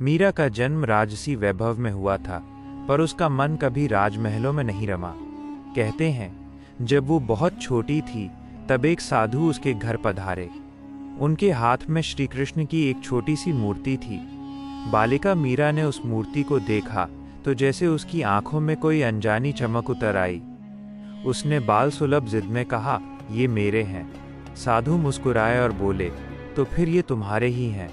मीरा का जन्म राजसी वैभव में हुआ था, पर उसका मन कभी राजमहलों में नहीं रमा। कहते हैं, जब वो बहुत छोटी थी तब एक साधु उसके घर पधारे। उनके हाथ में श्री कृष्ण की एक छोटी सी मूर्ति थी। बालिका मीरा ने उस मूर्ति को देखा तो जैसे उसकी आंखों में कोई अनजानी चमक उतर आई। उसने बाल सुलभ जिद में कहा, ये मेरे हैं। साधु मुस्कुराए और बोले, तो फिर ये तुम्हारे ही हैं।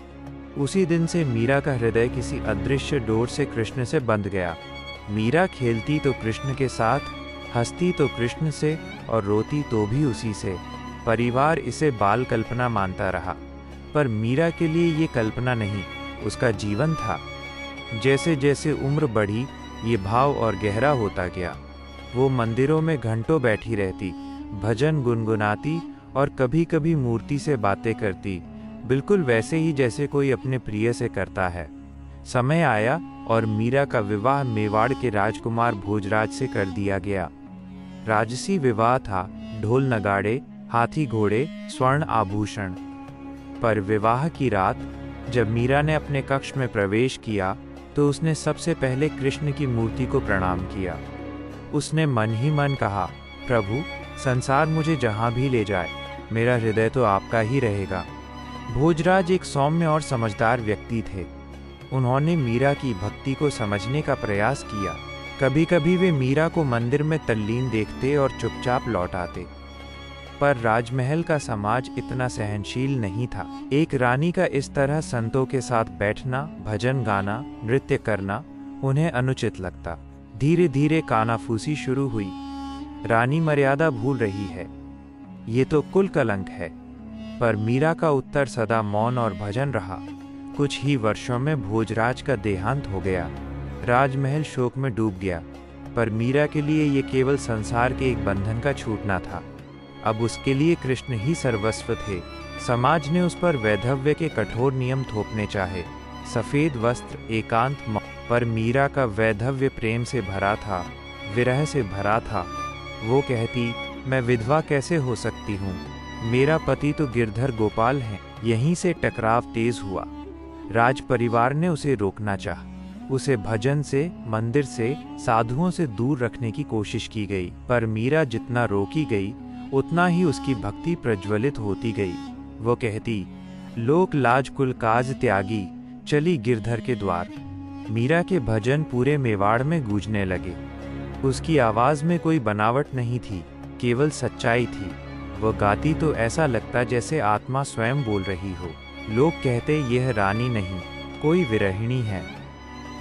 उसी दिन से मीरा का हृदय किसी अदृश्य डोर से कृष्ण से बंध गया। मीरा खेलती तो कृष्ण के साथ, हंसती तो कृष्ण से और रोती तो भी उसी से। परिवार इसे बाल कल्पना मानता रहा, पर मीरा के लिए ये कल्पना नहीं, उसका जीवन था। जैसे जैसे उम्र बढ़ी, ये भाव और गहरा होता गया। वो मंदिरों में घंटों बैठी रहती, भजन गुनगुनाती और कभी कभी मूर्ति से बातें करती, बिल्कुल वैसे ही जैसे कोई अपने प्रिय से करता है। समय आया और मीरा का विवाह मेवाड़ के राजकुमार भोजराज से कर दिया गया। राजसी विवाह था, ढोल नगाड़े, हाथी घोड़े, स्वर्ण आभूषण। पर विवाह की रात जब मीरा ने अपने कक्ष में प्रवेश किया तो उसने सबसे पहले कृष्ण की मूर्ति को प्रणाम किया। उसने मन ही मन कहा, प्रभु, संसार मुझे जहाँ भी ले जाए, मेरा हृदय तो आपका ही रहेगा। भोजराज एक सौम्य और समझदार व्यक्ति थे। उन्होंने मीरा की भक्ति को समझने का प्रयास किया। कभी कभी वे मीरा को मंदिर में तल्लीन देखते और चुपचाप लौट आते। पर राजमहल का समाज इतना सहनशील नहीं था। एक रानी का इस तरह संतों के साथ बैठना, भजन गाना, नृत्य करना उन्हें अनुचित लगता। धीरे धीरे कानाफूसी शुरू हुई। रानी मर्यादा भूल रही है, ये तो कुल कलंक है। पर मीरा का उत्तर सदा मौन और भजन रहा। कुछ ही वर्षों में भोजराज का देहांत हो गया। राजमहल शोक में डूब गया। पर मीरा के लिए ये केवल संसार के एक बंधन का छूटना था। अब उसके लिए कृष्ण ही सर्वस्व थे। समाज ने उस पर वैधव्य के कठोर नियम थोपने चाहे, सफेद वस्त्र, एकांत, पर मीरा का वैधव्य प्रेम से भरा था, विरह से भरा था। वो कहती, मैं विधवा कैसे हो सकती हूँ, मेरा पति तो गिरधर गोपाल हैं। यहीं से टकराव तेज हुआ। राज परिवार ने उसे रोकना चाहा। उसे भजन से, मंदिर से, साधुओं से दूर रखने की कोशिश की गई। पर मीरा जितना रोकी गई उतना ही उसकी भक्ति प्रज्वलित होती गई। वो कहती, लोक लाज कुल काज त्यागी, चली गिरधर के द्वार। मीरा के भजन पूरे मेवाड़ में गूंजने लगे। उसकी आवाज में कोई बनावट नहीं थी, केवल सच्चाई थी। वो गाती तो ऐसा लगता जैसे आत्मा स्वयं बोल रही हो। लोग कहते, यह रानी नहीं, कोई विरहिणी है।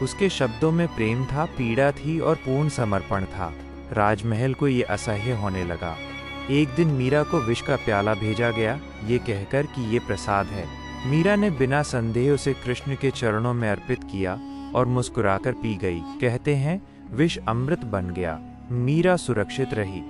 उसके शब्दों में प्रेम था, पीड़ा थी और पूर्ण समर्पण था। राजमहल को ये असह्य होने लगा। एक दिन मीरा को विष का प्याला भेजा गया, ये कहकर कि ये प्रसाद है। मीरा ने बिना संदेह उसे कृष्ण के चरणों में अर्पित किया और मुस्कुराकर पी गई। कहते हैं, विष अमृत बन गया। मीरा सुरक्षित रही।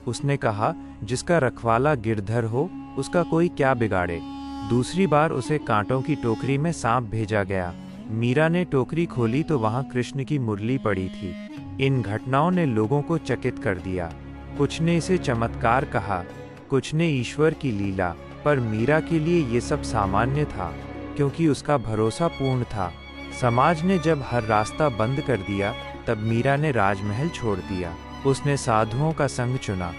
उसने कहा, जिसका रखवाला गिरधर हो, उसका कोई क्या बिगाड़े। दूसरी बार उसे कांटों की टोकरी में सांप भेजा गया। मीरा ने टोकरी खोली तो वहां कृष्ण की मुरली पड़ी थी। इन घटनाओं ने लोगों को चकित कर दिया। कुछ ने इसे चमत्कार कहा, कुछ ने ईश्वर की लीला। पर मीरा के लिए ये सब सामान्य था, क्योंकि उसका भरोसा पूर्ण था। समाज ने जब हर रास्ता बंद कर दिया, तब मीरा ने राजमहल छोड़ दिया। उसने साधुओं का संग चुना।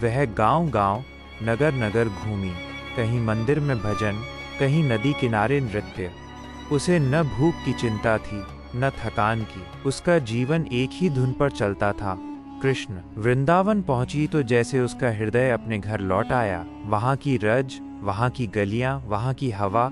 वह गांव-गांव, नगर-नगर घूमी। कहीं मंदिर में भजन, कहीं नदी किनारे नृत्य। उसे न भूख की चिंता थी, न थकान की। उसका जीवन एक ही धुन पर चलता था, कृष्ण। वृंदावन पहुंची तो जैसे उसका हृदय अपने घर लौट आया। वहां की रज, वहां की गलियां, वहां की हवा,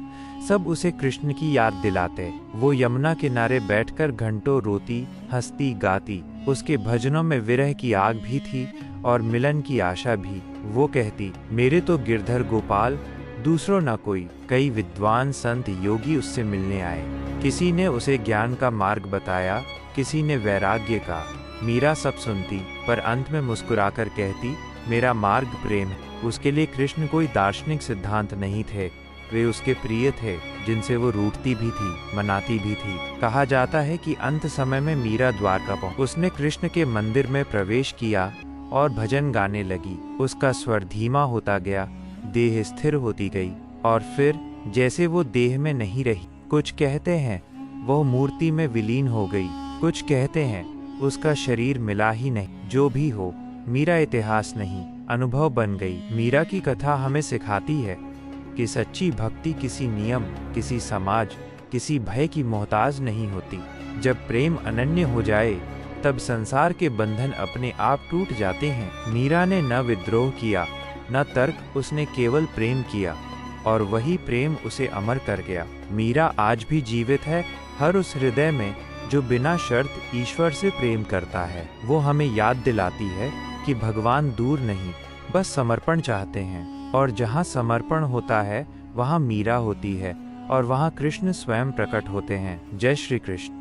सब उसे कृष्ण की याद दिलाते। वो यमुना किनारे बैठकर घंटों रोती, हंसती, गाती। उसके भजनों में विरह की आग भी थी और मिलन की आशा भी। वो कहती, मेरे तो गिरधर गोपाल, दूसरों न कोई। कई विद्वान संत योगी उससे मिलने आए। किसी ने उसे ज्ञान का मार्ग बताया, किसी ने वैराग्य का। मीरा सब सुनती, पर अंत में मुस्कुराकर कहती, मेरा मार्ग प्रेम है। उसके लिए कृष्ण कोई दार्शनिक सिद्धांत नहीं थे, वे उसके प्रिय थे, जिनसे वो रूठती भी थी, मनाती भी थी। कहा जाता है कि अंत समय में मीरा द्वारका पहुंची। उसने कृष्ण के मंदिर में प्रवेश किया और भजन गाने लगी। उसका स्वर धीमा होता गया, देह स्थिर होती गई और फिर जैसे वो देह में नहीं रही। कुछ कहते हैं वह मूर्ति में विलीन हो गई। कुछ कहते हैं उसका शरीर मिला ही नहीं। जो भी हो, मीरा इतिहास नहीं, अनुभव बन गई। मीरा की कथा हमें सिखाती है कि सच्ची भक्ति किसी नियम, किसी समाज, किसी भय की मोहताज नहीं होती। जब प्रेम अनन्य हो जाए तब संसार के बंधन अपने आप टूट जाते हैं। मीरा ने न विद्रोह किया, न तर्क, उसने केवल प्रेम किया और वही प्रेम उसे अमर कर गया। मीरा आज भी जीवित है, हर उस हृदय में जो बिना शर्त ईश्वर से प्रेम करता है। वो हमें याद दिलाती है कि भगवान दूर नहीं, बस समर्पण चाहते हैं, और जहाँ समर्पण होता है वहाँ मीरा होती है, और वहाँ कृष्ण स्वयं प्रकट होते हैं। जय श्री कृष्ण।